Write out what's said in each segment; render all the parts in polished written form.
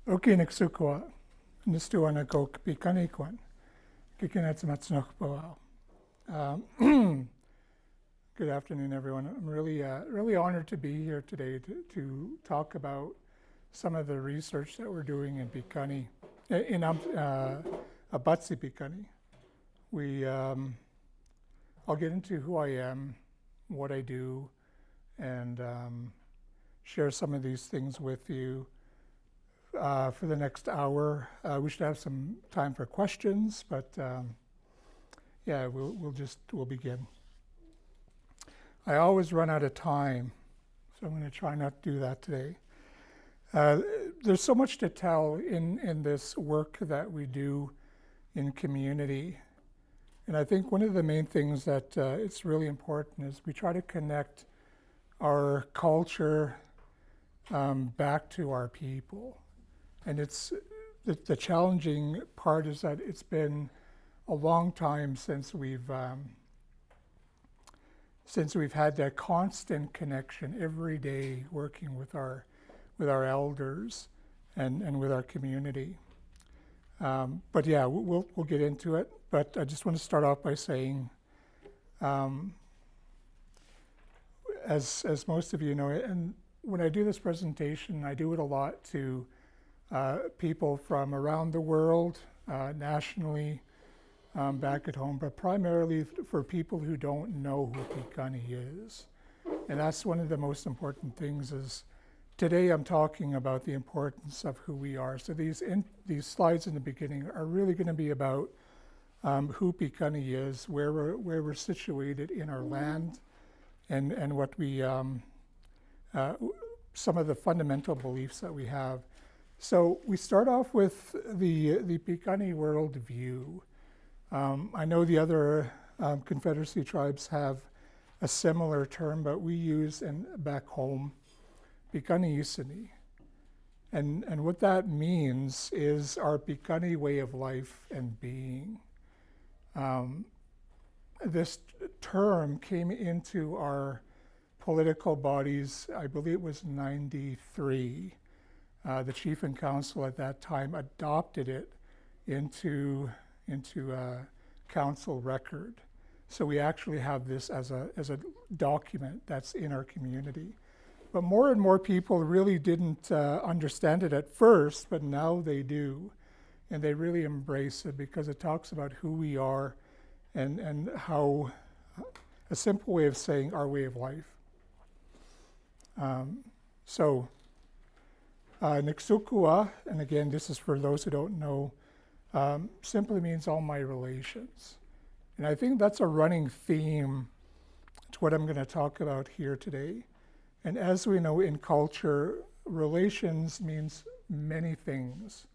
Okineksukwa, Nistuanako Piikani kwan, Kikinatsumatsunokpoao. Good afternoon, everyone. I'm really honored to be here today to talk about some of the research that we're doing in Piikani, in Abatsi Piikani. I'll get into who I am, what I do, and share some of these things with you. For the next hour, we should have some time for questions, but yeah, we'll begin. I always run out of time, so I'm going to try not to do that today. There's so much to tell in this work that we do in community, and I think one of the main things that it's really important is we try to connect our culture back to our people. And it's the challenging part is that it's been a long time since we've had that constant connection every day, working with our elders and with our community. But yeah, we'll get into it. But I just want to start off by saying, as most of you know, and when I do this presentation, I do it a lot to people from around the world, nationally, back at home, but primarily for people who don't know who Piikani is. And that's one of the most important things is today I'm talking about the importance of who we are. So these slides in the beginning are really going to be about who Piikani is, where we're situated in our land, and what we some of the fundamental beliefs that we have. So we start off with the Piikani worldview. I know the other Confederacy tribes have a similar term, but we use back home, Piikani Isini. And what that means is our Piikani way of life and being. This term came into our political bodies, I believe it was 93. The chief and council at that time adopted it into council record. So we actually have this as a document that's in our community. But more and more people really didn't understand it at first, but now they do. And they really embrace it because it talks about who we are and how, a simple way of saying our way of life. Niksukua, and again, this is for those who don't know, simply means all my relations. And I think that's a running theme to what I'm going to talk about here today. And as we know in culture, relations means many things.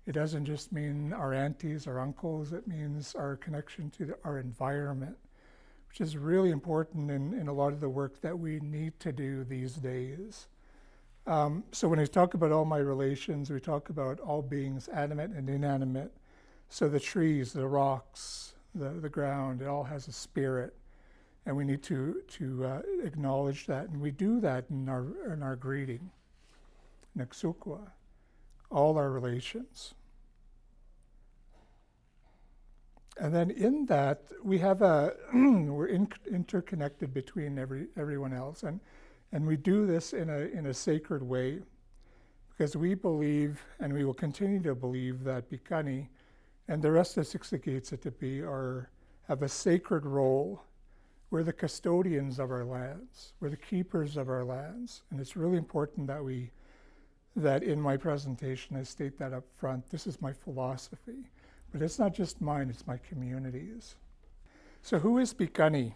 It doesn't just mean our aunties or uncles, it means our connection to our environment, which is really important in a lot of the work that we need to do these days. So when we talk about all my relations, we talk about all beings, animate and inanimate. So the trees, the rocks, the ground, it all has a spirit. And we need to acknowledge that. And we do that in our greeting, Niksukwa, all our relations. And then in that, we have we're interconnected between everyone else. And we do this in a sacred way because we believe, and we will continue to believe, that Piikani and the rest of Siksikaitsitapi have a sacred role. We're the custodians of our lands. We're the keepers of our lands. And it's really important that in my presentation I state that up front. This is my philosophy. But it's not just mine, it's my community's. So who is Piikani?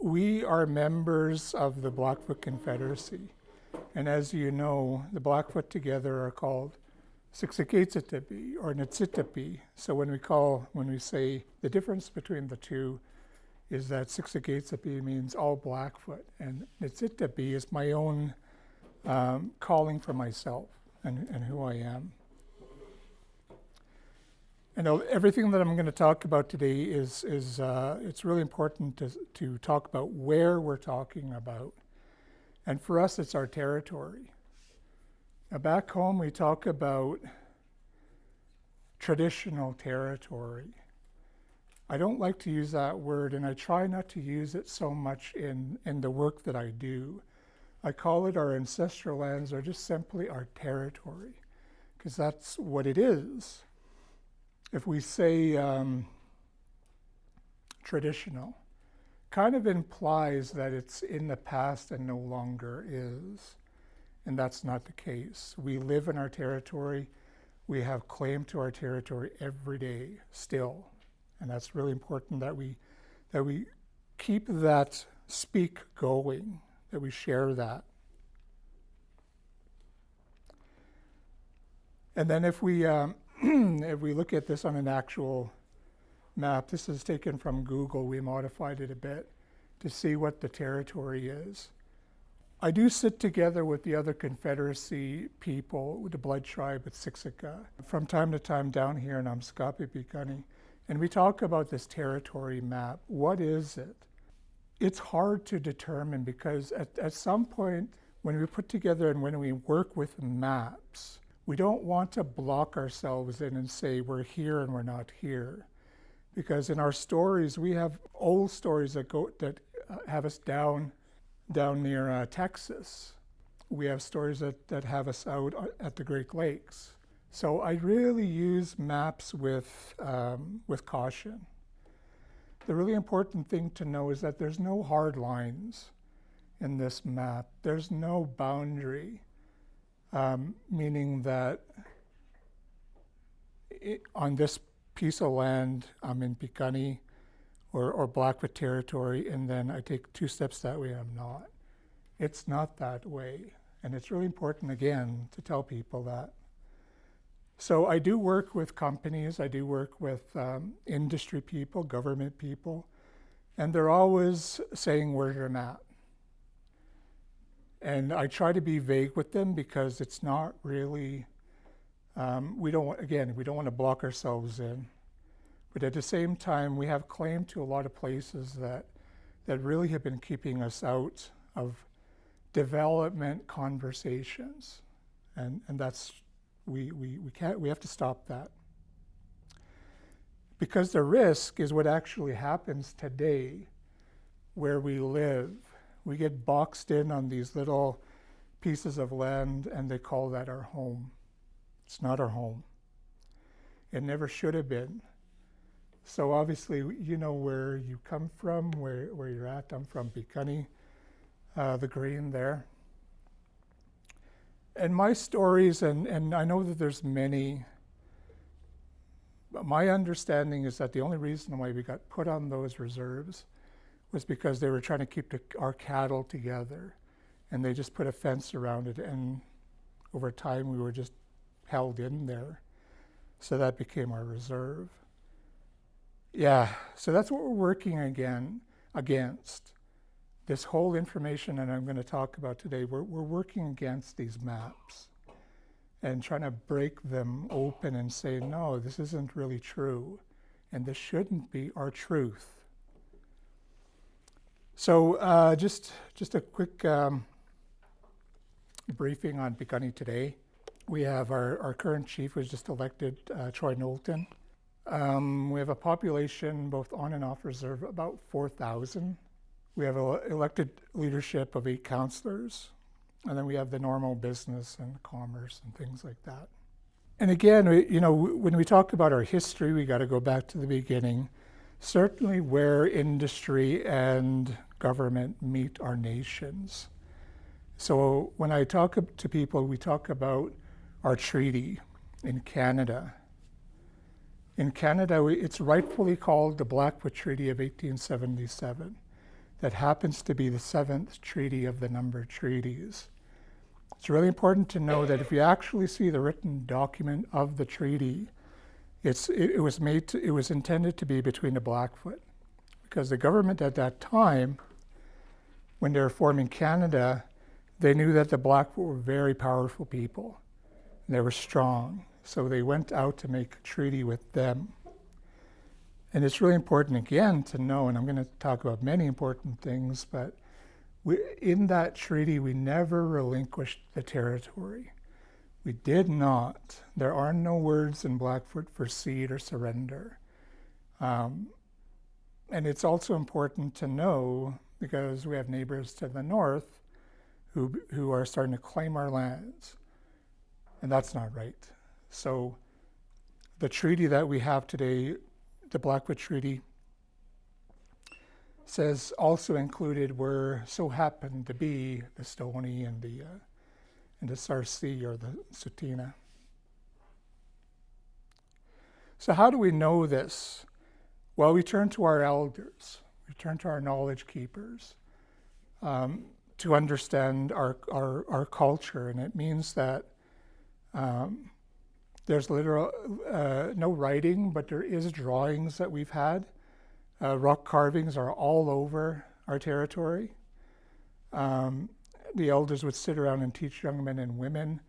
We are members of the Blackfoot Confederacy. And as you know, the Blackfoot together are called Siksikaitsitapi or Nitsitapi. So when we say the difference between the two is that Siksikaitsitapi means all Blackfoot, and Nitsitapi is my own calling for myself and who I am. And everything that I'm going to talk about today is it's really important to talk about where we're talking about. And for us, it's our territory. Now back home, we talk about traditional territory. I don't like to use that word, and I try not to use it so much in the work that I do. I call it our ancestral lands, or just simply our territory, because that's what it is. If we say traditional, kind of implies that it's in the past and no longer is. And that's not the case. We live in our territory. We have claim to our territory every day still. And that's really important that we keep that speak going, that we share that. And then if we if we look at this on an actual map, this is taken from Google. We modified it a bit to see what the territory is. I do sit together with the other Confederacy people, with the Blood Tribe at Siksika, from time to time down here in Piikani, and we talk about this territory map. What is it? It's hard to determine because at some point when we put together and when we work with maps, we don't want to block ourselves in and say we're here and we're not here. Because in our stories, we have old stories that have us down near Texas. We have stories that have us out at the Great Lakes. So I really use maps with caution. The really important thing to know is that there's no hard lines in this map. There's no boundary, meaning that on this piece of land, I'm in Piikani or Blackfoot territory, and then I take 2 steps that way, I'm not. It's not that way. And it's really important, again, to tell people that. So I do work with companies, I do work with industry people, government people, and they're always saying, where's your map? And I try to be vague with them because it's not really, we don't want to block ourselves in. But at the same time, we have claim to a lot of places that really have been keeping us out of development conversations. And that's, we have to stop that. Because the risk is what actually happens today where we live. We get boxed in on these little pieces of land and they call that our home. It's not our home. It never should have been. So obviously, you know where you come from, where you're at. I'm from Piikani, the green there. And my stories, and I know that there's many, but my understanding is that the only reason why we got put on those reserves was because they were trying to keep our cattle together. And they just put a fence around it, and over time we were just held in there. So that became our reserve. Yeah, so that's what we're working against. This whole information that I'm going to talk about today, we're working against these maps and trying to break them open and say, no, this isn't really true, and this shouldn't be our truth. So just a quick briefing on Piikani today. We have our current chief who was just elected, Troy Knowlton. We have a population, both on and off reserve, about 4,000. We have elected leadership of 8 councillors, and then we have the normal business and commerce and things like that. And again, when we talk about our history, we got to go back to the beginning. Certainly where industry and government meet our nations. So when I talk to people, we talk about our treaty in Canada. In Canada, it's rightfully called the Blackfoot Treaty of 1877. That happens to be the 7th treaty of the number of treaties. It's really important to know that if you actually see the written document of the treaty, it was intended to be between the Blackfoot, because the government at that time, when they were forming Canada, they knew that the Blackfoot were very powerful people. They were strong. So they went out to make a treaty with them. And it's really important, again, to know, and I'm going to talk about many important things, but In that treaty, we never relinquished the territory. We did not. There are no words in Blackfoot for cede or surrender. And it's also important to know, because we have neighbors to the north who are starting to claim our lands. And that's not right. So the treaty that we have today, the Blackfoot Treaty, says also included were so happened to be the Stoney and the Sarcee or the Tsuut'ina. So how do we know this? Well, we turn to our elders, we turn to our knowledge keepers to understand our culture, and it means that there's literal no writing, but there is drawings that we've had. Rock carvings are all over our territory. The elders would sit around and teach young men and women.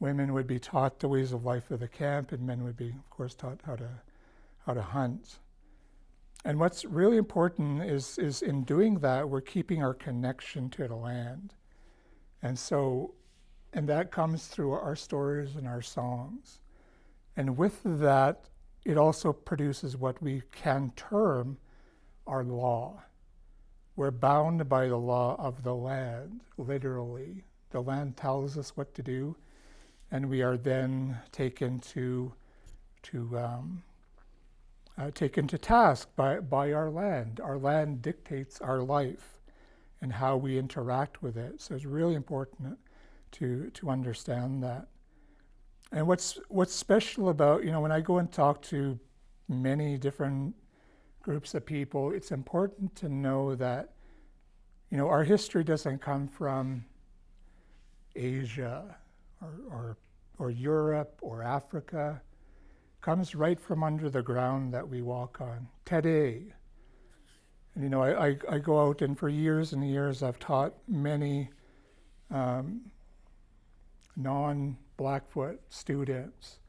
Women would be taught the ways of life of the camp, and men would be, of course, taught how to hunt. And what's really important is in doing that, we're keeping our connection to the land. And that comes through our stories and our songs. And with that, it also produces what we can term our law. We're bound by the law of the land, literally. The land tells us what to do, and we are then taken to task by our land. Our land dictates our life and how we interact with it. So it's really important to understand that. And what's special about, when I go and talk to many different groups of people, it's important to know that, our history doesn't come from Asia or Europe or Africa. It comes right from under the ground that we walk on today. And I go out, and for years and years I've taught many non-Blackfoot students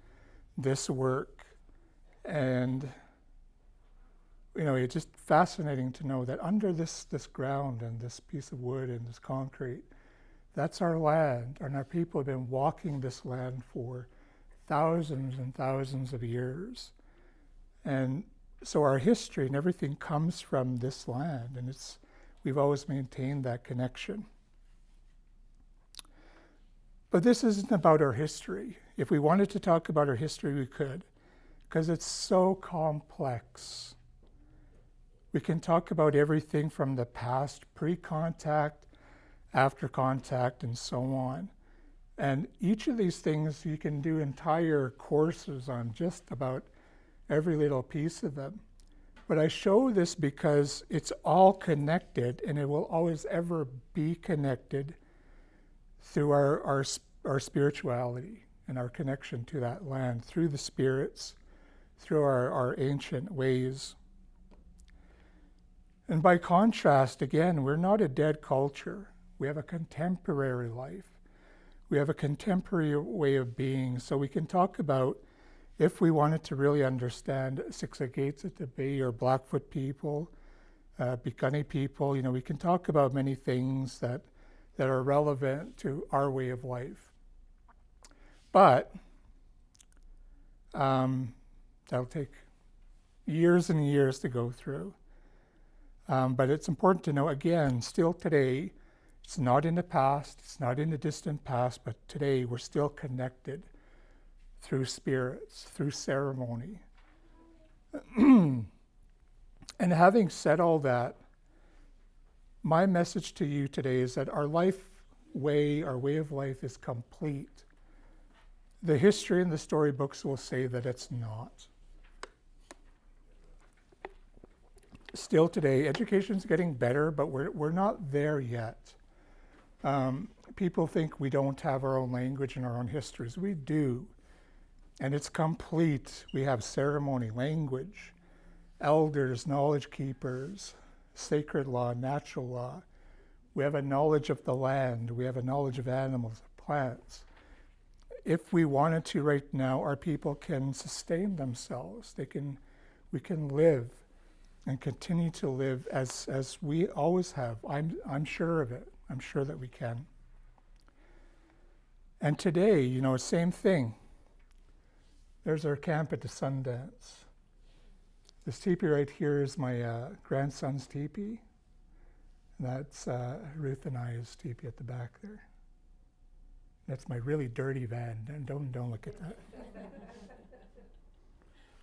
this work, and it's just fascinating to know that under this ground and this piece of wood and this concrete, that's our land, and our people have been walking this land for thousands and thousands of years. And so our history and everything comes from this land, and we've always maintained that connection. But this isn't about our history. If we wanted to talk about our history, we could, because it's so complex. We can talk about everything from the past, pre-contact, after contact, and so on. And each of these things, you can do entire courses on just about every little piece of them. But I show this because it's all connected, and it will always ever be connected through our spirituality and our connection to that land, through the spirits, through our ancient ways. And by contrast, again, we're not a dead culture. We have a contemporary life. We have a contemporary way of being. So we can talk about, if we wanted to really understand Siksikates at the Bay or Blackfoot people, Piikani people, we can talk about many things that are relevant to our way of life. But that'll take years and years to go through. But it's important to know, again, still today, it's not in the past, it's not in the distant past, but today we're still connected through spirits, through ceremony. And having said all that, my message to you today is that our way of life is complete. The history and the storybooks will say that it's not. Still today, education's getting better, but we're not there yet. People think we don't have our own language and our own histories. We do. And it's complete. We have ceremony, language, elders, knowledge keepers, sacred law, natural law. We have a knowledge of the land. We have a knowledge of animals, of plants. If we wanted to right now, our people can sustain themselves. We can live. and continue to live as we always have. I'm sure of it. I'm sure that we can. And today, you know, same thing. There's our camp at the Sundance. This teepee right here is my grandson's teepee. That's Ruth and I's teepee at the back there. That's my really dirty van. And don't look at that.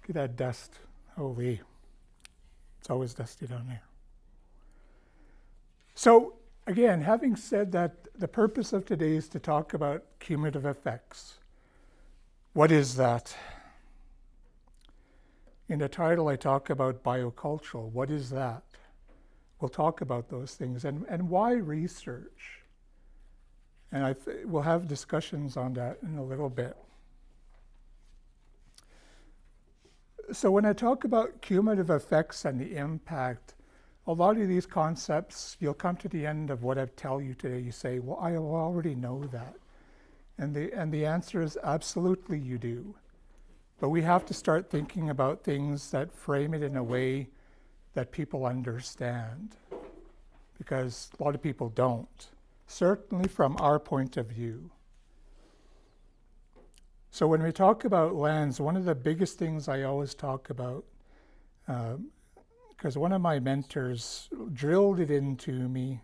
Look at that dust. Holy. It's always dusty down there. So, again, having said that, the purpose of today is to talk about cumulative effects. What is that? In the title, I talk about biocultural. What is that? We'll talk about those things. And why research? And we'll have discussions on that in a little bit. So when I talk about cumulative effects and the impact, a lot of these concepts, you'll come to the end of what I tell you today, you say, well, I already know that. And the answer is absolutely you do. But we have to start thinking about things that frame it in a way that people understand. Because a lot of people don't. Certainly from our point of view. So when we talk about lands, one of the biggest things I always talk about, because one of my mentors drilled it into me,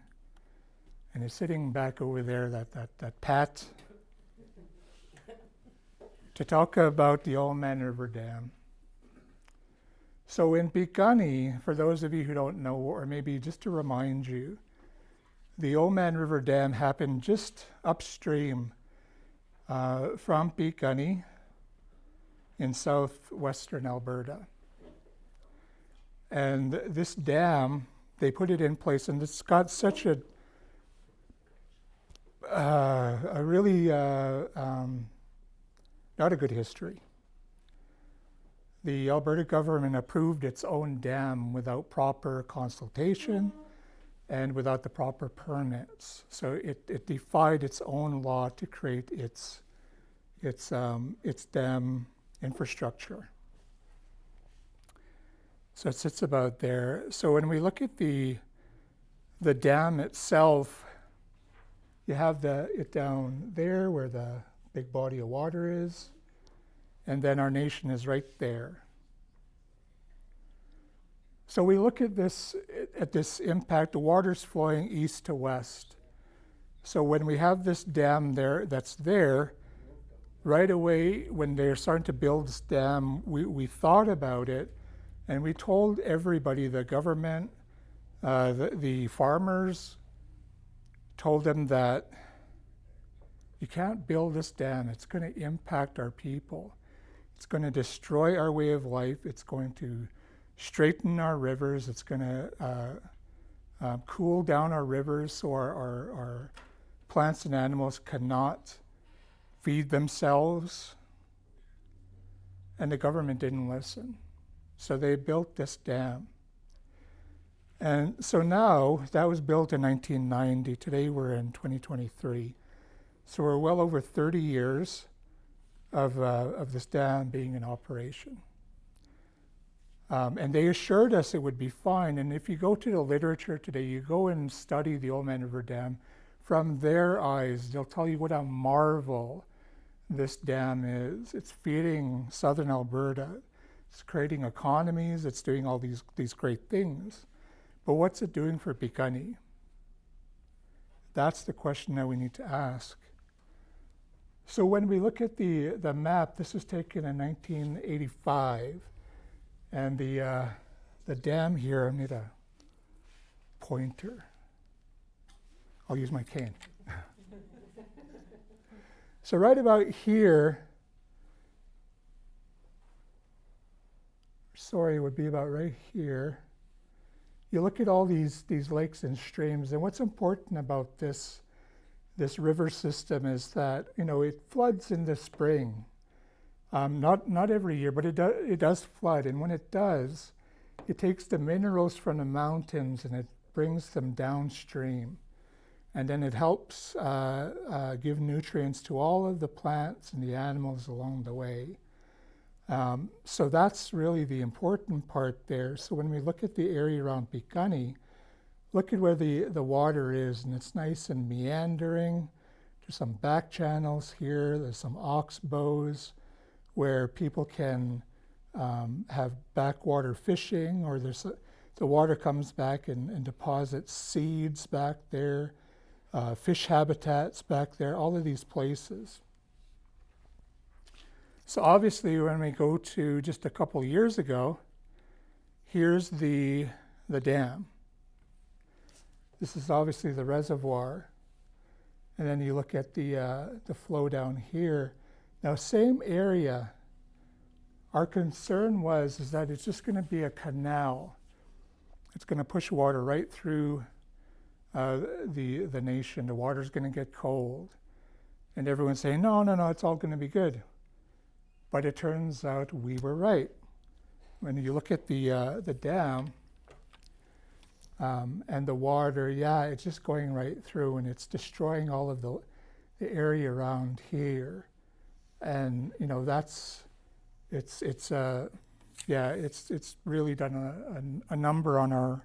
and he's sitting back over there, that Pat, to talk about the Oldman River Dam. So in Piikani, for those of you who don't know, or maybe just to remind you, the Oldman River Dam happened just upstream from Piikani in southwestern Alberta. And this dam, they put it in place, and it's got such a really not a good history. The Alberta government approved its own dam without proper consultation and without the proper permits. So it defied its own law to create its dam infrastructure. So it sits about there. So when we look at the dam itself, you have it down there where the big body of water is, and then our nation is right there. So we look at this impact. The water's flowing east to west. So when we have this dam that's there, right away when they're starting to build this dam, we thought about it, and we told everybody, the government, the farmers, told them that you can't build this dam. It's going to impact our people. It's going to destroy our way of life. It's going to straighten our rivers. It's going to cool down our rivers so our plants and animals cannot feed themselves. And the government didn't listen. So they built this dam. And so now, that was built in 1990. Today we're in 2023. So we're well over 30 years of this dam being in operation. And they assured us it would be fine. And if you go to the literature today, you go and study the Oldman River Dam, from their eyes, they'll tell you what a marvel this dam is. It's feeding southern Alberta. It's creating economies. It's doing all these great things. But what's it doing for Piikani? That's the question that we need to ask. So when we look at the map, this was taken in 1985. And the dam here, I need a pointer. I'll use my cane. So right about here, it would be about right here. You look at all these lakes and streams, and what's important about this river system is that, it floods in the spring. Not every year, but it does flood. And when it does, it takes the minerals from the mountains and it brings them downstream. And then it helps give nutrients to all of the plants and the animals along the way. So that's really the important part there. So when we look at the area around Piikani, look at where the water is, and it's nice and meandering. There's some back channels here. There's some oxbows where people can have backwater fishing, or the water comes back and deposits seeds back there, fish habitats back there, all of these places. So obviously when we go to just a couple years ago, here's the dam. This is obviously the reservoir. And then you look at the flow down here. Now, same area. Our concern is that it's just going to be a canal. It's going to push water right through the nation. The water's going to get cold. And everyone's saying, no, it's all going to be good. But it turns out we were right. When you look at the dam and the water, it's just going right through, and it's destroying all of the area around here. And it's really done a number on our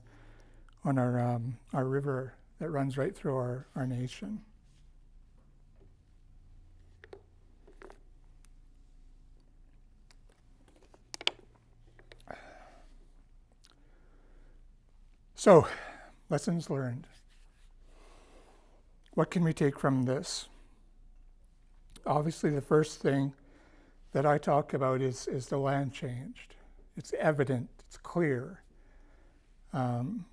river that runs right through our nation. So, lessons learned. What can we take from this? Obviously, the first thing that I talk about is the land changed. It's evident, it's clear. And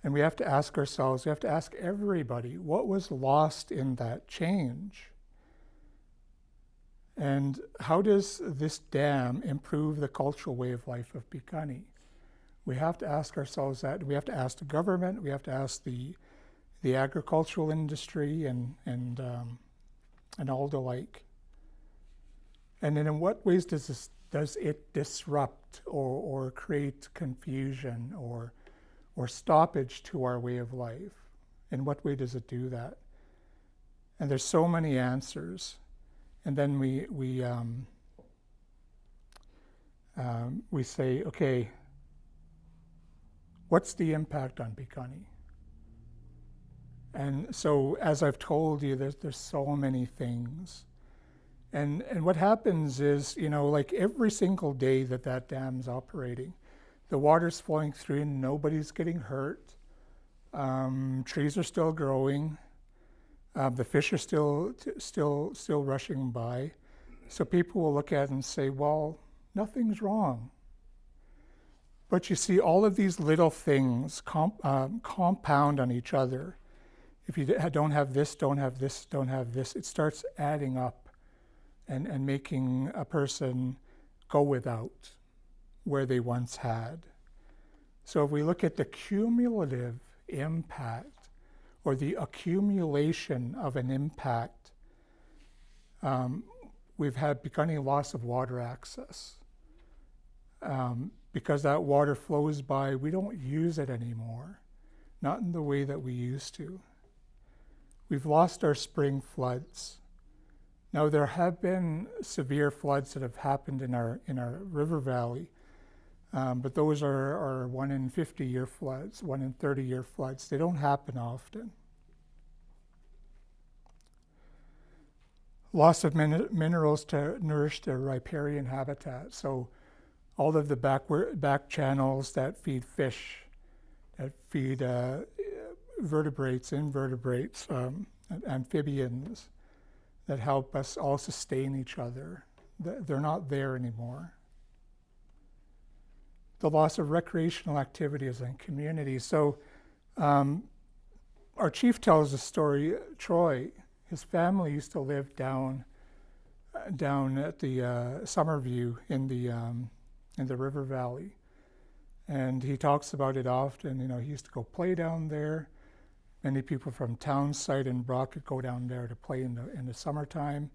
we have to ask ourselves, we have to ask everybody, what was lost in that change? And how does this dam improve the cultural way of life of Piikani? We have to ask ourselves that. We have to ask the government. We have to ask the agricultural industry and all the like. And then in what ways does it disrupt or create confusion or stoppage to our way of life? In what way does it do that? And there's so many answers. And then we say, okay, what's the impact on Piikani? And so, as I've told you, there's so many things. And what happens is, like every single day that dam's operating, the water's flowing through and nobody's getting hurt. Trees are still growing. The fish are still rushing by. So people will look at it and say, well, nothing's wrong. But you see, all of these little things compound on each other. If you don't have this, don't have this, don't have this, it starts adding up and making a person go without where they once had. So if we look at the cumulative impact or the accumulation of an impact, we've had Piikani loss of water access. Because that water flows by, we don't use it anymore, not in the way that we used to. We've lost our spring floods. Now, there have been severe floods that have happened in our river valley, but those are 1 in 50-year floods, 1 in 30-year floods. They don't happen often. Loss of minerals to nourish the riparian habitat. So all of the back channels that feed fish, that feed vertebrates, invertebrates, amphibians, that help us all sustain each other. They're not there anymore. The loss of recreational activities and communities. So our chief tells the story, Troy, his family used to live down at the Summerview in the river valley. And he talks about it often. He used to go play down there. Many people from Townside and Brockett go down there to play in the summertime.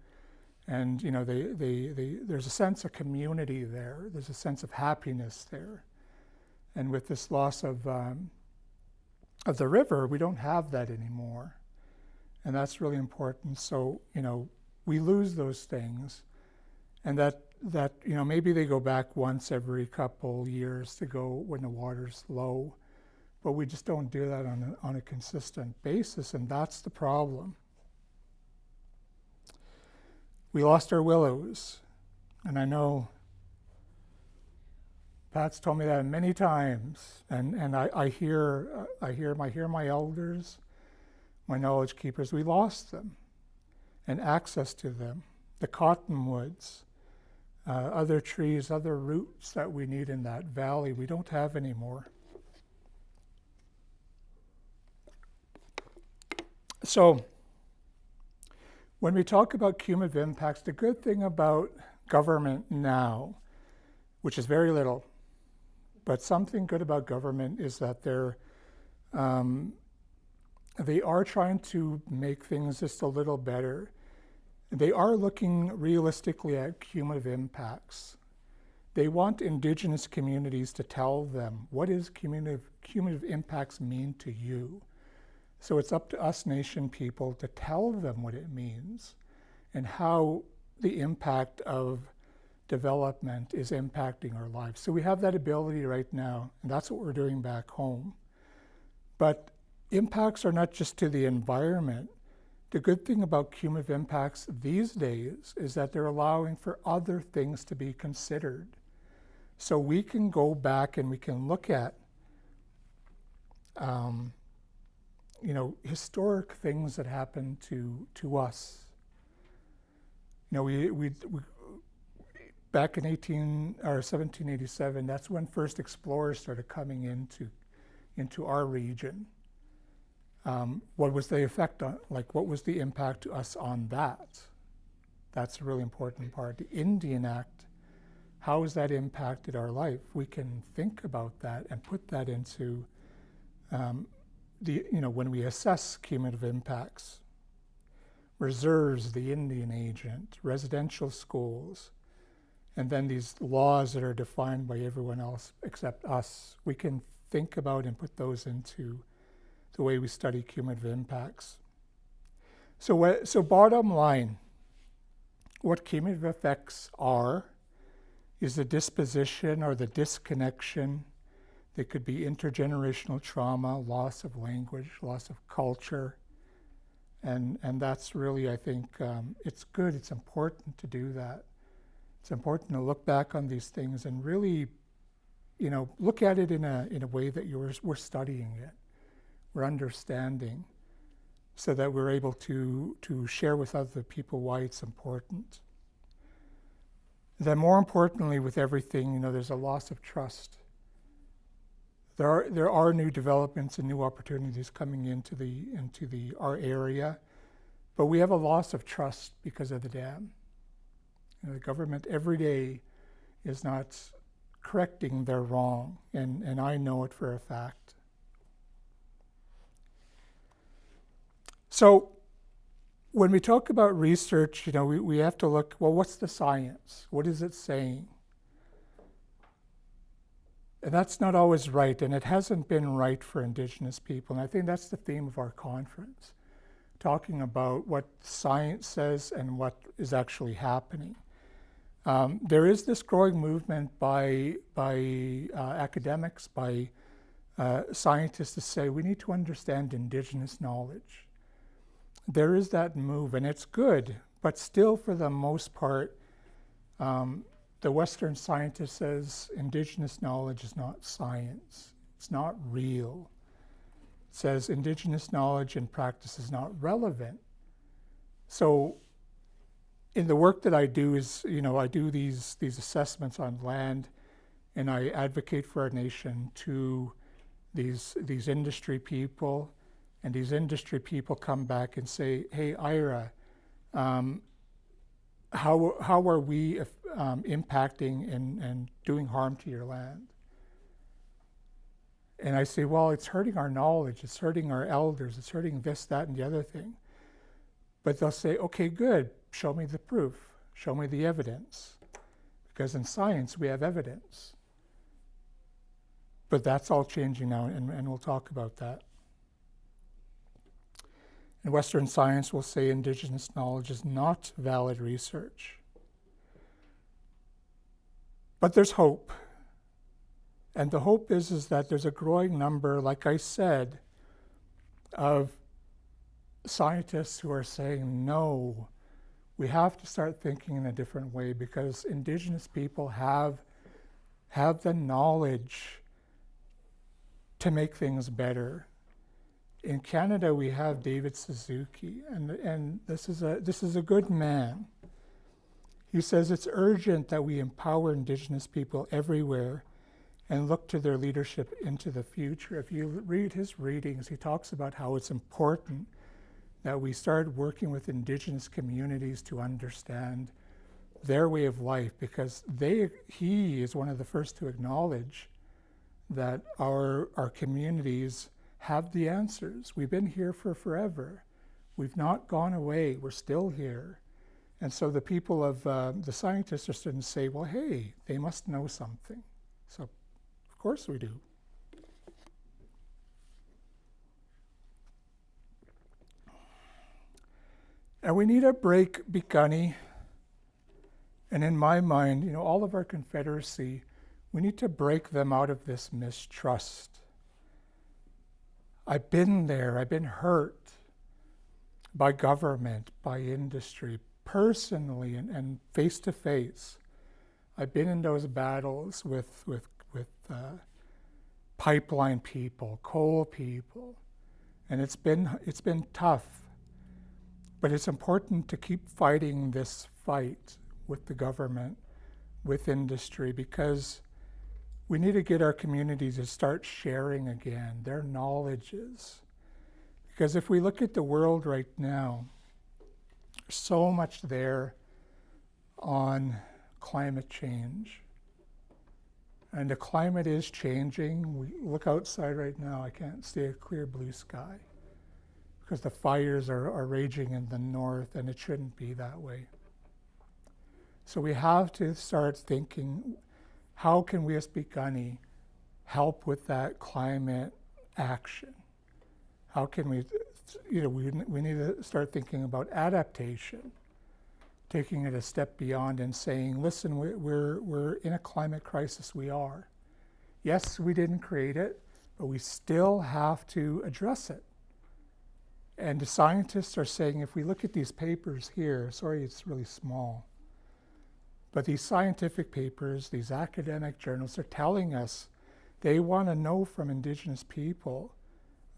And there's a sense of community there. There's a sense of happiness there. And with this loss of the river, we don't have that anymore. And that's really important. So, we lose those things. And that that maybe they go back once every couple years to go when the water's low, but we just don't do that on a consistent basis, and that's the problem. We lost our willows, and I know Pat's told me that many times, and I hear my elders, my knowledge keepers, we lost them, and access to them, the cottonwoods, other trees, other roots that we need in that valley, we don't have anymore. So when we talk about cumulative impacts, the good thing about government now, which is very little, but something good about government is that they are trying to make things just a little better. They are looking realistically at cumulative impacts. They want Indigenous communities to tell them, what does cumulative impacts mean to you? So it's up to us nation people to tell them what it means and how the impact of development is impacting our lives. So we have that ability right now, and that's what we're doing back home. But impacts are not just to the environment. The good thing about cumulative impacts these days is that they're allowing for other things to be considered. So we can go back and we can look at historic things that happened to us. We back in 1787, that's when first explorers started coming into our region. What was the effect on, what was the impact to us on that? That's a really important part. The Indian Act, how has that impacted our life? We can think about that and put that into when we assess cumulative impacts. Reserves, the Indian agent, residential schools, and then these laws that are defined by everyone else except us. We can think about and put those into the way we study cumulative impacts. So bottom line, what cumulative effects are is the disposition or the disconnection. They could be intergenerational trauma, loss of language, loss of culture, and that's really, I think, it's good, it's important to do that. It's important to look back on these things and really, look at it in a way that we're studying it, we're understanding, so that we're able to share with other people why it's important. Then more importantly, with everything, there's a loss of trust. There are new developments and new opportunities coming into our area, but we have a loss of trust because of the dam. The government every day is not correcting their wrong, and I know it for a fact. So when we talk about research, we have to look, well, what's the science? What is it saying? And that's not always right, and it hasn't been right for Indigenous people. And I think that's the theme of our conference, talking about what science says and what is actually happening. There is this growing movement by academics, by scientists to say we need to understand Indigenous knowledge. There is that move, and it's good, but still for the most part, the Western scientist says Indigenous knowledge is not science. It's not real. It says Indigenous knowledge and practice is not relevant. So in the work that I do is, I do these assessments on land, and I advocate for our nation to these industry people, and these industry people come back and say, hey, Ira, how are we impacting and doing harm to your land? And I say, well, it's hurting our knowledge, it's hurting our elders, it's hurting this, that, and the other thing. But they'll say, okay, good, show me the proof, show me the evidence. Because in science, we have evidence. But that's all changing now, and we'll talk about that. In Western science, we'll say Indigenous knowledge is not valid research. But there's hope. And the hope is that there's a growing number, like I said, of scientists who are saying, no, we have to start thinking in a different way because Indigenous people have the knowledge to make things better. In Canada, we have David Suzuki, and this is a good man. He says it's urgent that we empower Indigenous people everywhere and look to their leadership into the future. If you read his readings, he talks about how it's important that we start working with Indigenous communities to understand their way of life, because he is one of the first to acknowledge that our communities have the answers. We've been here for forever. We've not gone away. We're still here. And so the people of the scientists are starting to say, well, hey, they must know something. So, of course we do. And we need to break Piikani. And in my mind, all of our confederacy, we need to break them out of this mistrust. I've been there. I've been hurt by government, by industry, personally and face to face. I've been in those battles with pipeline people, coal people, and it's been tough. But it's important to keep fighting this fight with the government, with industry, because we need to get our communities to start sharing again their knowledges. Because if we look at the world right now, there's so much there on climate change. And the climate is changing. We look outside right now, I can't see a clear blue sky because the fires are raging in the north, and it shouldn't be that way. So we have to start thinking, how can we as Piikani help with that climate action? How can we, we need to start thinking about adaptation, taking it a step beyond and saying, listen, we're in a climate crisis, we are. Yes, we didn't create it, but we still have to address it. And the scientists are saying, if we look at these papers here, sorry, it's really small, but these scientific papers, these academic journals are telling us they want to know from Indigenous people,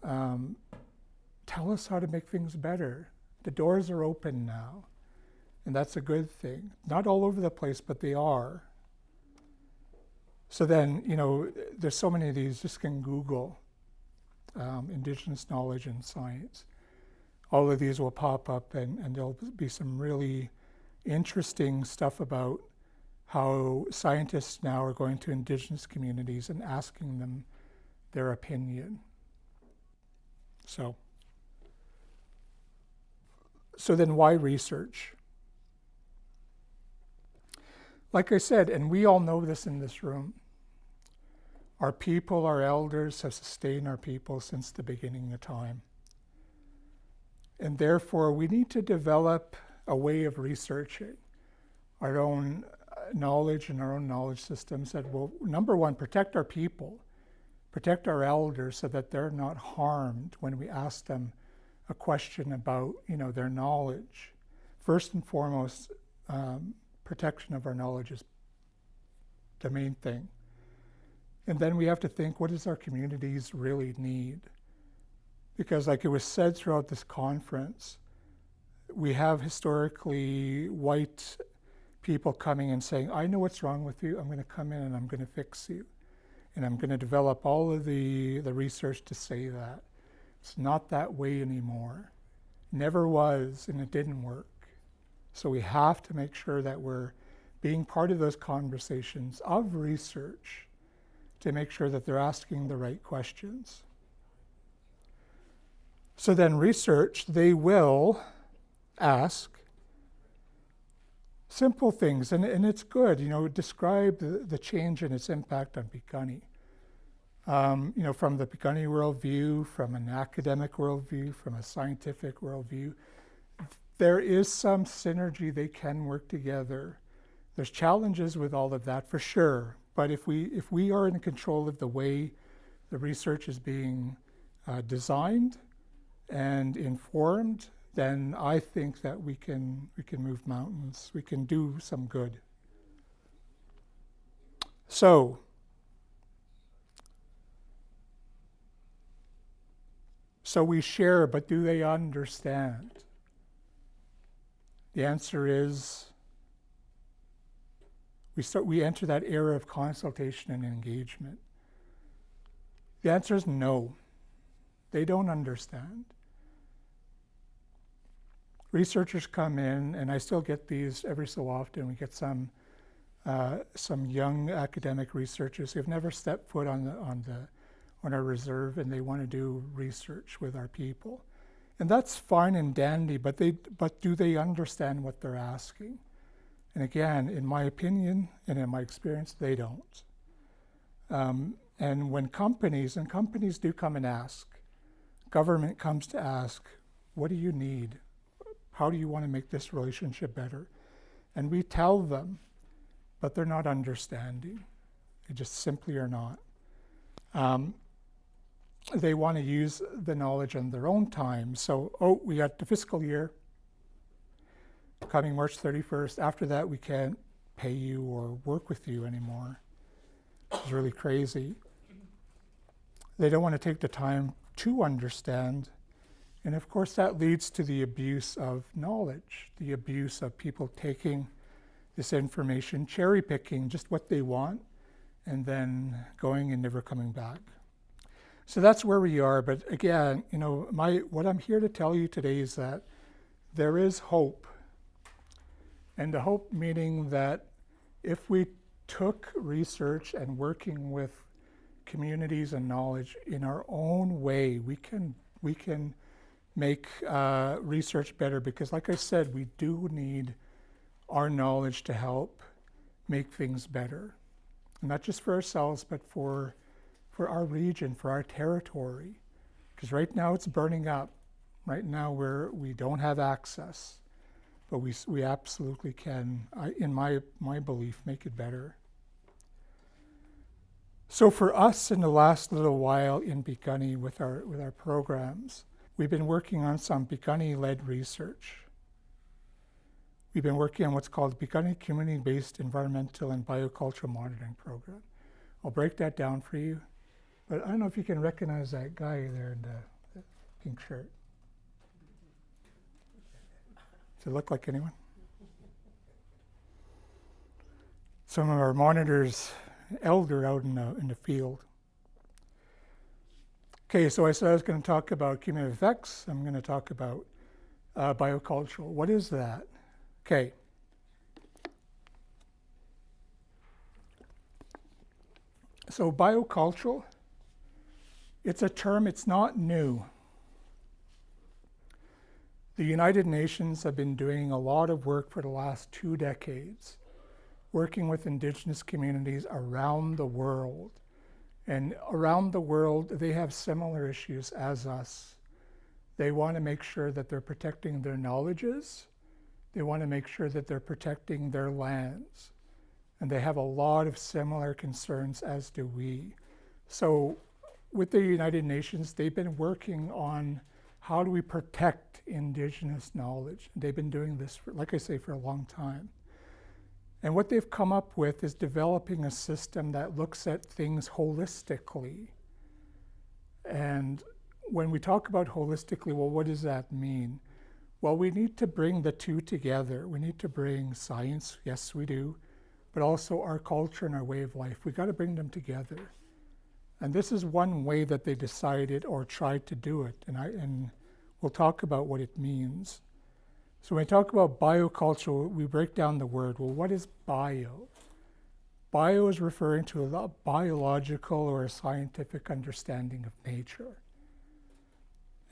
tell us how to make things better. The doors are open now, and that's a good thing. Not all over the place, but they are. So then, there's so many of these, just can Google Indigenous knowledge and science. All of these will pop up, and there'll be some really interesting stuff about how scientists now are going to Indigenous communities and asking them their opinion. So then why research? Like I said, and we all know this in this room, our people, our elders have sustained our people since the beginning of time. And therefore, we need to develop a way of researching our own knowledge and our own knowledge systems that will, number one, protect our people, protect our elders so that they're not harmed when we ask them a question about, their knowledge. First and foremost, protection of our knowledge is the main thing. And then we have to think, what does our communities really need? Because like it was said throughout this conference, we have historically white people coming and saying, I know what's wrong with you, I'm going to come in and I'm going to fix you. And I'm going to develop all of the research to say that. It's not that way anymore. Never was, and it didn't work. So we have to make sure that we're being part of those conversations of research to make sure that they're asking the right questions. So then research, they will ask simple things, and it's good, describe the change and its impact on Piikani. From the Piikani worldview, from an academic worldview, from a scientific worldview, there is some synergy. They can work together. There's challenges with all of that for sure, but if we are in control of the way the research is being designed and informed, then I think that we can move mountains. We can do some good. So we share, but do they understand? The answer is we enter that era of consultation and engagement. The answer is no. They don't understand. Researchers come in, and I still get these every so often. We get some young academic researchers who have never stepped foot on our reserve, and they want to do research with our people. And that's fine and dandy, but do they understand what they're asking? And again, in my opinion and in my experience, they don't. And when companies do come and ask, government comes to ask, what do you need? How do you want to make this relationship better? And we tell them, but they're not understanding. They just simply are not. They want to use the knowledge on their own time. So, we got the fiscal year coming March 31st. After that, we can't pay you or work with you anymore. It's really crazy. They don't want to take the time to understand. And of course, that leads to the abuse of knowledge, the abuse of people taking this information, cherry picking just what they want, and then going and never coming back. So that's where we are. But again, what I'm here to tell you today is that there is hope. And the hope meaning that if we took research and working with communities and knowledge in our own way, we can make research better, because like I said, we do need our knowledge to help make things better. And not just for ourselves, but for our region, for our territory. Because right now it's burning up. Right now we don't have access, but we absolutely can, in my belief, make it better. So for us in the last little while in Piikani with our programs, we've been working on some Piikani-led research. We've been working on what's called Piikani Community-Based Environmental and Biocultural Monitoring Program. I'll break that down for you, but I don't know if you can recognize that guy there in the pink shirt. Does it look like anyone? Some of our monitors, elder out in the field. Okay, so I said I was going to talk about cumulative effects. I'm going to talk about biocultural. What is that? Okay. So biocultural, it's a term, it's not new. The United Nations have been doing a lot of work for the last 2 decades, working with Indigenous communities around the world. And around the world, they have similar issues as us. They want to make sure that they're protecting their knowledges. They want to make sure that they're protecting their lands. And they have a lot of similar concerns, as do we. So with the United Nations, they've been working on how do we protect Indigenous knowledge. They've been doing this, like I say, for a long time. And what they've come up with is developing a system that looks at things holistically. And when we talk about holistically, well, what does that mean? Well, we need to bring the two together. We need to bring science, yes, we do, but also our culture and our way of life. We got to bring them together. And this is one way that they decided or tried to do it. And we'll talk about what it means. So when we talk about bioculture, we break down the word. Well, what is bio? Bio is referring to a biological or a scientific understanding of nature.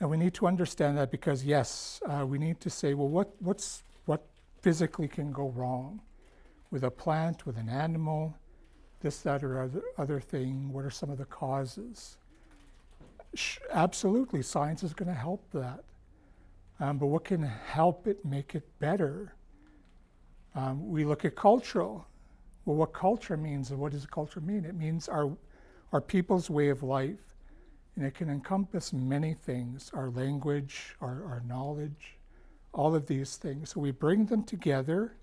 And we need to understand that because, yes, we need to say, well, what physically can go wrong with a plant, with an animal, this, that, or other thing? What are some of the causes? Absolutely, science is going to help that. But what can help it make it better? We look at cultural. Well, what culture means, and what does culture mean? It means our people's way of life, and it can encompass many things, our language, our knowledge, all of these things. So we bring them together,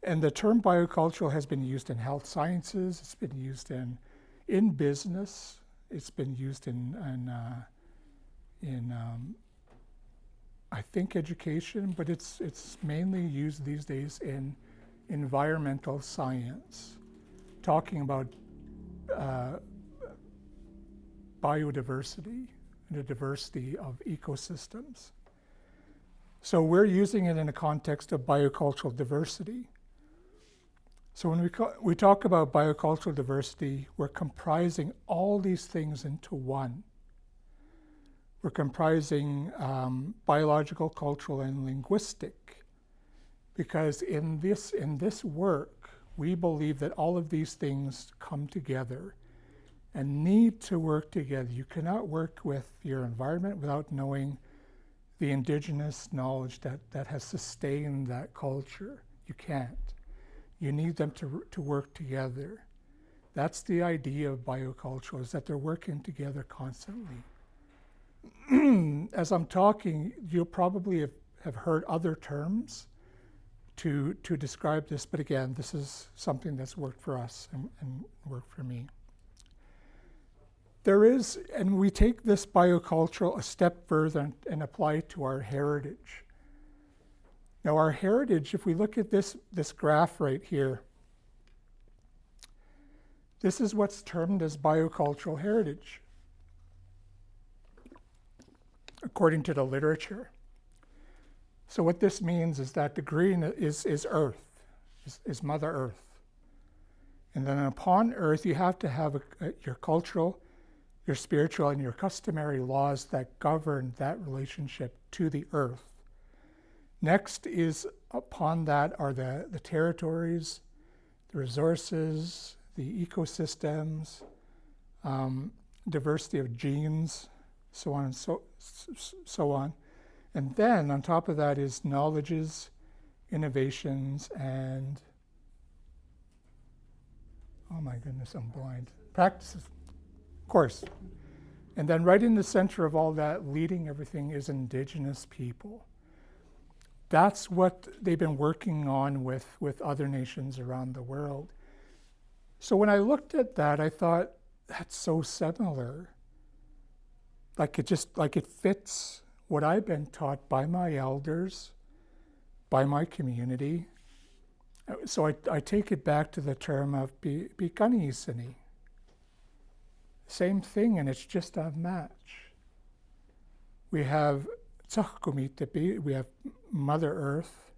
and the term biocultural has been used in health sciences, it's been used in business, it's been used in I think education, but it's mainly used these days in environmental science, talking about biodiversity and the diversity of ecosystems. So we're using it in a context of biocultural diversity. So when we talk about biocultural diversity, we're comprising all these things into one. We're comprising biological, cultural, and linguistic, because in this work, we believe that all of these things come together and need to work together. You cannot work with your environment without knowing the indigenous knowledge that has sustained that culture. You can't. You need them to work together. That's the idea of bioculture, is that they're working together constantly. As I'm talking, you'll probably have heard other terms to describe this, but again, this is something that's worked for us and worked for me. There is, and we take this biocultural a step further and apply it to our heritage. Now our heritage, if we look at this graph right here, this is what's termed as biocultural heritage, according to the literature. So what this means is that the green is Earth, is Mother Earth. And then upon Earth, you have to have your cultural, your spiritual, and your customary laws that govern that relationship to the Earth. Next is, upon that are the territories, the resources, the ecosystems, diversity of genes, so on and so on. And then on top of that is knowledges, innovations, and, oh my goodness, I'm blind, practices, of course. And then right in the center of all that, leading everything, is indigenous people. That's what they've been working on with other nations around the world. So when I looked at that, I thought, that's so similar. Like it fits what I've been taught by my elders, by my community. So I take it back to the term of Piikani. Same thing, and it's just a match. We have Cumulative, we have Mother Earth,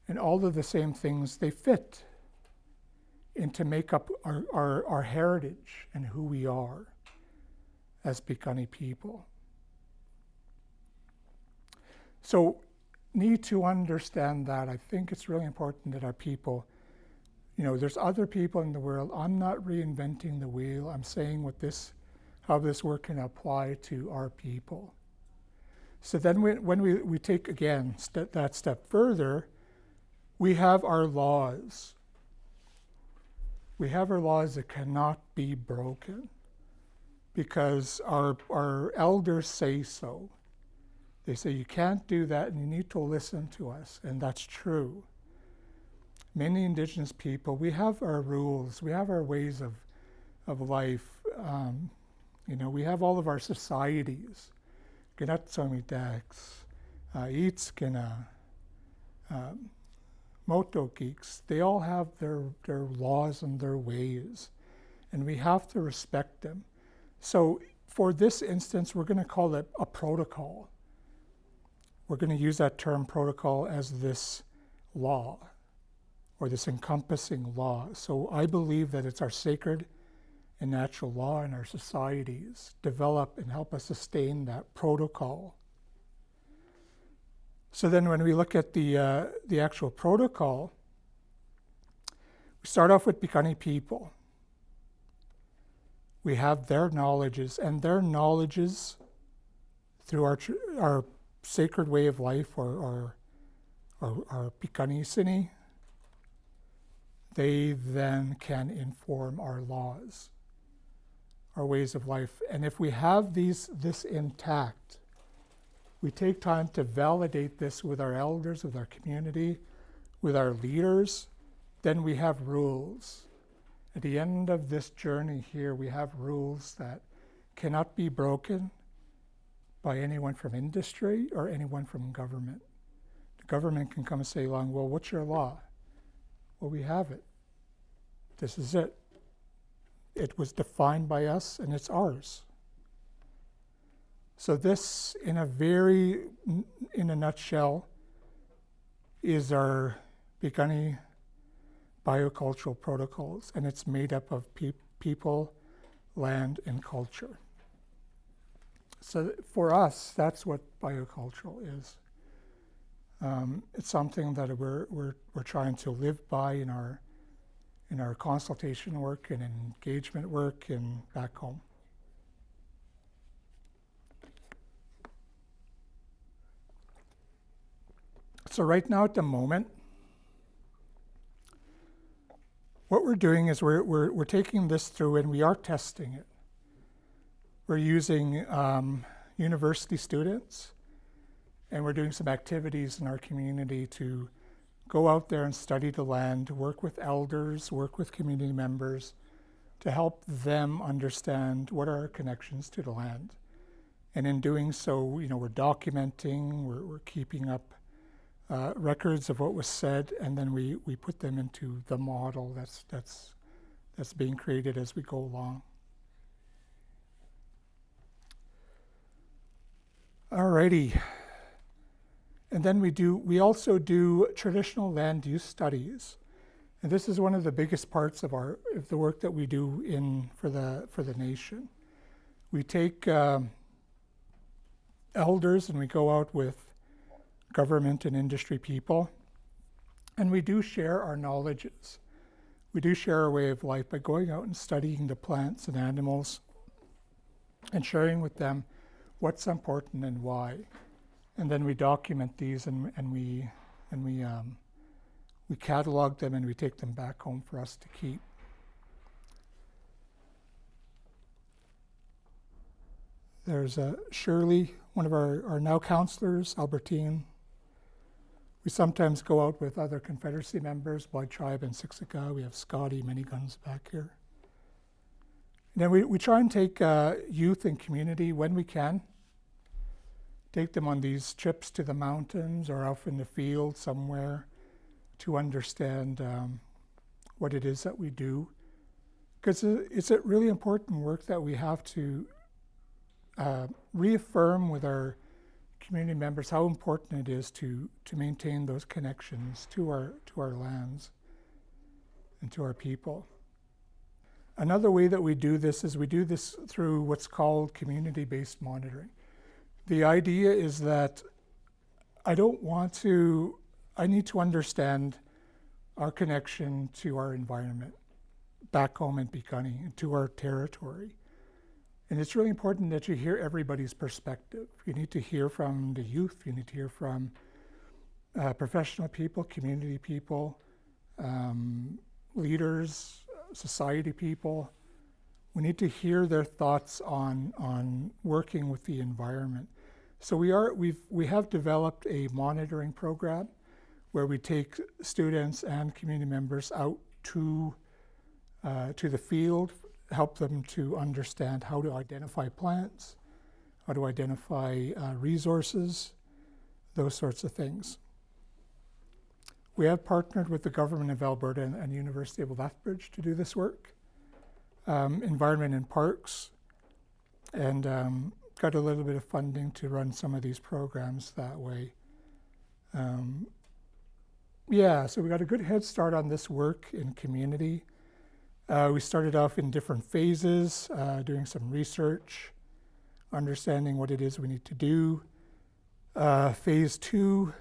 and all of the same things, they fit and to make up our heritage and who we are as Piikani people. So need to understand that. I think it's really important that our people, there's other people in the world. I'm not reinventing the wheel. I'm saying how this work can apply to our people. So then when we take, again, that step further, we have our laws. We have our laws that cannot be broken because our elders say so. They say you can't do that and you need to listen to us, and that's true. Many indigenous people, we have our rules, we have our ways of life. We have all of our societies. Genatsomi Dax, Itskina, Moto Geeks, they all have their laws and their ways, and we have to respect them. So for this instance, we're going to call it a protocol. We're going to use that term protocol as this law, or this encompassing law. So I believe that it's our sacred and natural law in our societies develop and help us sustain that protocol. So then when we look at the actual protocol, we start off with Piikani people. We have their knowledges, and their knowledges through our sacred way of life, or our Piikani sini, they then can inform our laws, our ways of life. And if we have this intact, we take time to validate this with our elders, with our community, with our leaders, then we have rules. At the end of this journey here, we have rules that cannot be broken by anyone from industry or anyone from government. The government can come and say along, well, what's your law? Well, we have it. This is it. It was defined by us and it's ours. So this, in a nutshell, is our Piikani biocultural protocols, and it's made up of people, land, and culture. So for us, that's what biocultural is. It's something that we're trying to live by in our consultation work and engagement work and back home. So right now at the moment, what we're doing is we're taking this through and we are testing it. We're using university students, and we're doing some activities in our community to go out there and study the land, work with elders, work with community members to help them understand what are our connections to the land. And in doing so, we're documenting, we're keeping up records of what was said, and then we put them into the model that's being created as we go along. Alrighty. And then we also do traditional land use studies. And this is one of the biggest parts of the work that we do for the nation. We take elders and we go out with government and industry people, and we do share our knowledges. We do share our way of life by going out and studying the plants and animals and sharing with them what's important and why. And then we document these and we catalog them and we take them back home for us to keep. There's Shirley, one of our now counselors, Albertine. We sometimes go out with other Confederacy members, Blood Tribe and Siksika. We have Scotty, Many Guns back here. And then we try and take youth and community when we can. Take them on these trips to the mountains or off in the field somewhere to understand what it is that we do. Because it's a really important work that we have to reaffirm with our community members how important it is to maintain those connections to our lands and to our people. Another way that we do this is we do this through what's called community-based monitoring. The idea is that I need to understand our connection to our environment back home in Piikani and to our territory. And it's really important that you hear everybody's perspective. You need to hear from the youth, you need to hear from professional people, community people, leaders, society people. We need to hear their thoughts on working with the environment. So we have developed a monitoring program where we take students and community members out to the field, help them to understand how to identify plants, how to identify resources, those sorts of things. We have partnered with the Government of Alberta and University of Lethbridge to do this work, Environment and Parks, and got a little bit of funding to run some of these programs that way. So we got a good head start on this work in community. We started off in different phases, doing some research, understanding what it is we need to do. Phase 2,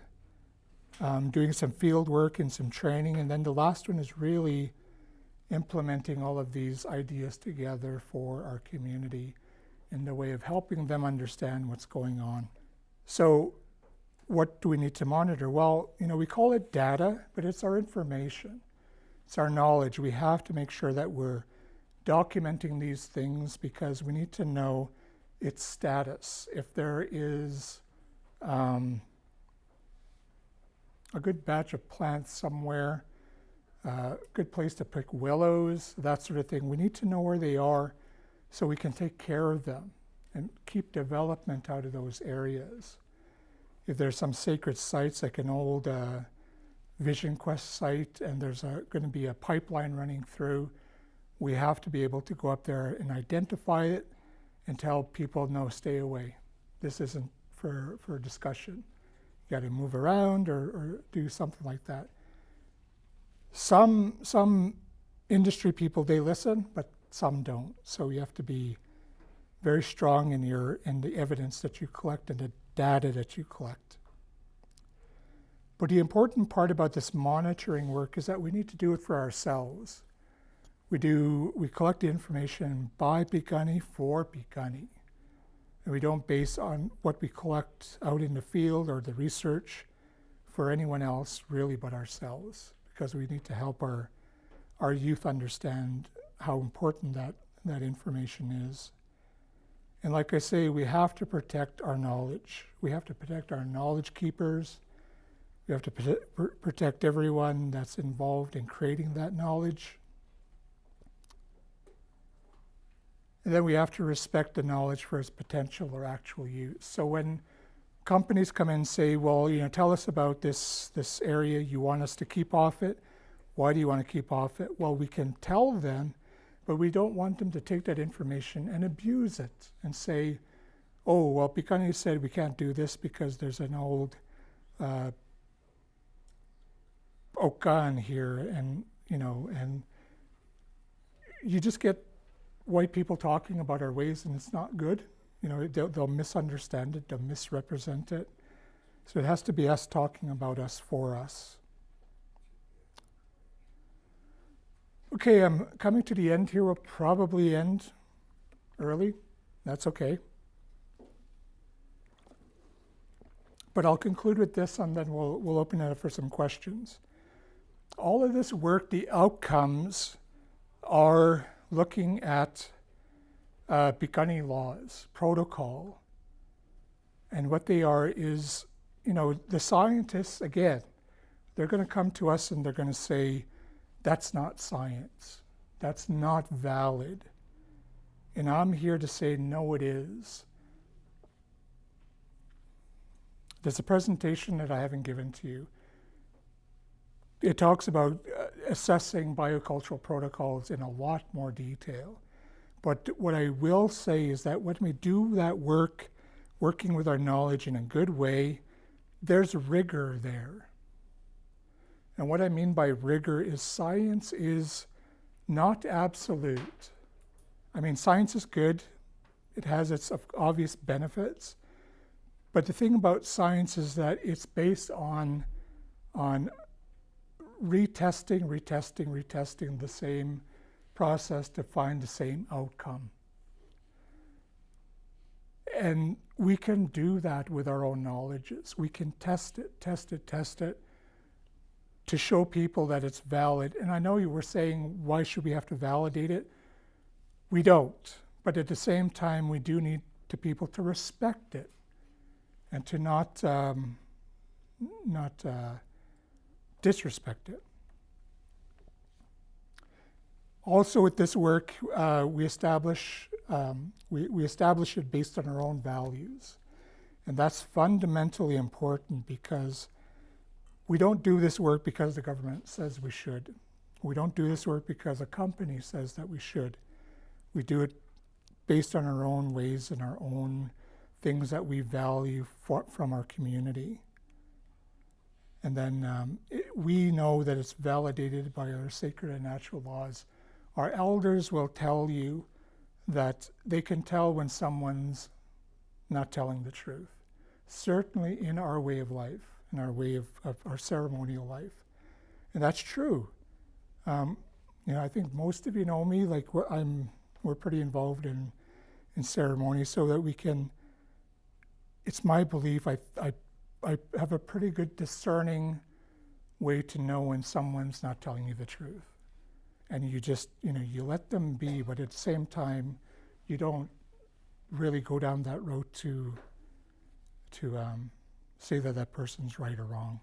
doing some field work and some training. And then the last one is really implementing all of these ideas together for our community in the way of helping them understand what's going on. So what do we need to monitor? Well, we call it data, but it's our information. It's our knowledge. We have to make sure that we're documenting these things because we need to know its status. If there is a good batch of plants somewhere, a good place to pick willows, that sort of thing, we need to know where they are so we can take care of them and keep development out of those areas. If there's some sacred sites, like an old Vision Quest site, and there's going to be a pipeline running through, we have to be able to go up there and identify it and tell people, no, stay away. This isn't for discussion. You got to move around or do something like that. Some industry people, they listen, but some don't. So you have to be very strong in the evidence that you collect and the data that you collect. But the important part about this monitoring work is that we need to do it for ourselves. We collect the information by Piikani for Piikani. And we don't base on what we collect out in the field or the research for anyone else really but ourselves, because we need to help our youth understand how important that information is. And like I say, we have to protect our knowledge. We have to protect our knowledge keepers. We have to protect everyone that's involved in creating that knowledge. And then we have to respect the knowledge for its potential or actual use. So when companies come in and say, well, tell us about this area you want us to keep off it. Why do you want to keep off it? Well, we can tell them, but we don't want them to take that information and abuse it and say, oh, well, Piikani said we can't do this because there's an old Okan here, and you just get white people talking about our ways, and it's not good. They'll misunderstand it, they'll misrepresent it. So it has to be us talking about us for us. Okay, I'm coming to the end here. We'll probably end early. That's okay. But I'll conclude with this, and then we'll open it up for some questions. All of this work, the outcomes are looking at Piikani laws, protocol. And what they are is, the scientists, again, they're going to come to us and they're going to say, that's not science. That's not valid. And I'm here to say, no, it is. There's a presentation that I haven't given to you. It talks about assessing biocultural protocols in a lot more detail. But what I will say is that when we do that work, working with our knowledge in a good way, there's rigor there. And what I mean by rigor is science is not absolute. I mean, science is good. It has its obvious benefits. But the thing about science is that it's based on retesting the same process to find the same outcome. And we can do that with our own knowledges. We can test it to show people that it's valid. And I know you were saying, why should we have to validate it? We don't. But at the same time, we do need people to respect it and to not disrespect it. Also, with this work, we establish it based on our own values, and that's fundamentally important because we don't do this work because the government says we should. We don't do this work because a company says that we should. We do it based on our own ways and our own things that we value from our community. And then we know that it's validated by our sacred and natural laws. Our elders will tell you that they can tell when someone's not telling the truth. Certainly in our way of life, in our way of our ceremonial life. And that's true. I think most of you know me, like we're pretty involved in ceremony so that we can, it's my belief, I I have a pretty good discerning way to know when someone's not telling you the truth. And you just, you let them be, but at the same time, you don't really go down that road to say that that person's right or wrong.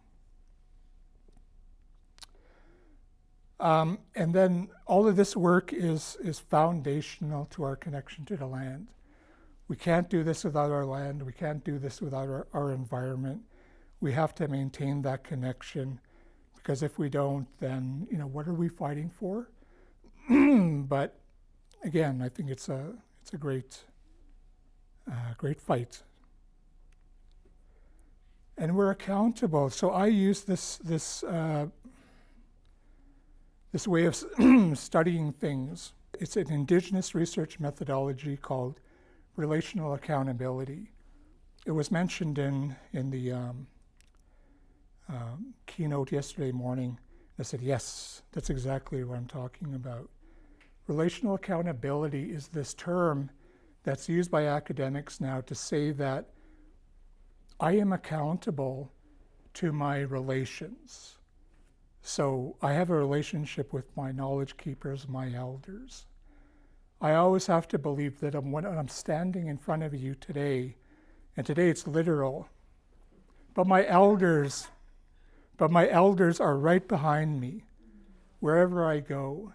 And then all of this work is foundational to our connection to the land. We can't do this without our land. We can't do this without our environment. We have to maintain that connection, because if we don't, then what are we fighting for? But again, I think it's a great fight, and we're accountable. So I use this way of studying things. It's an Indigenous research methodology called relational accountability. It was mentioned in the keynote yesterday morning. I said, yes, that's exactly what I'm talking about. Relational accountability is this term that's used by academics now to say that I am accountable to my relations. So I have a relationship with my knowledge keepers, my elders. I always have to believe that when I'm standing in front of you today, and today it's literal, but my elders are right behind me wherever I go.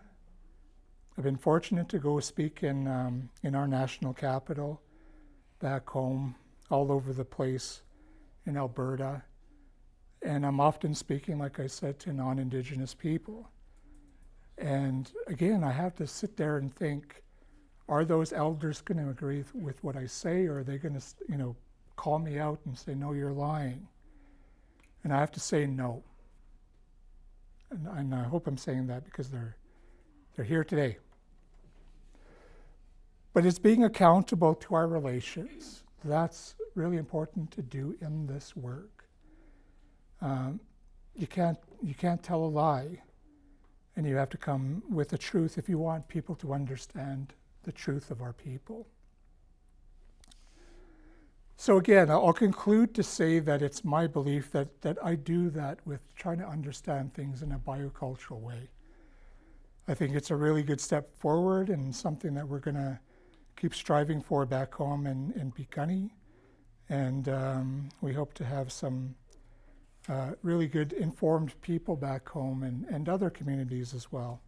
I've been fortunate to go speak in our national capital, back home, all over the place in Alberta. And I'm often speaking, like I said, to non-Indigenous people. And again, I have to sit there and think, are those elders going to agree with what I say, or are they going to, call me out and say, no, you're lying? And I have to say no. And I hope I'm saying that because they're here today. But it's being accountable to our relations. That's really important to do in this work. You can't tell a lie, and you have to come with the truth if you want people to understand the truth of our people. So again, I'll conclude to say that it's my belief that I do that with trying to understand things in a biocultural way. I think it's a really good step forward and something that we're going to keep striving for back home in Piikani. And we hope to have some really good informed people back home and other communities as well.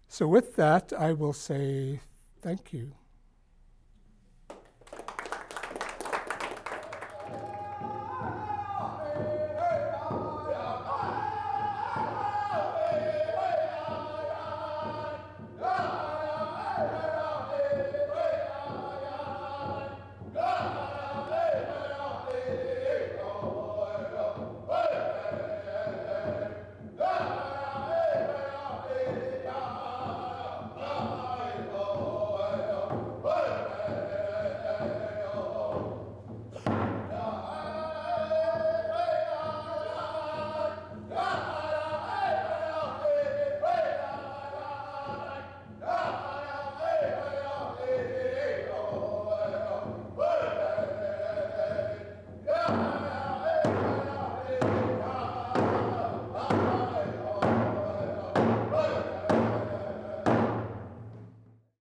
So with that, I will say thank you.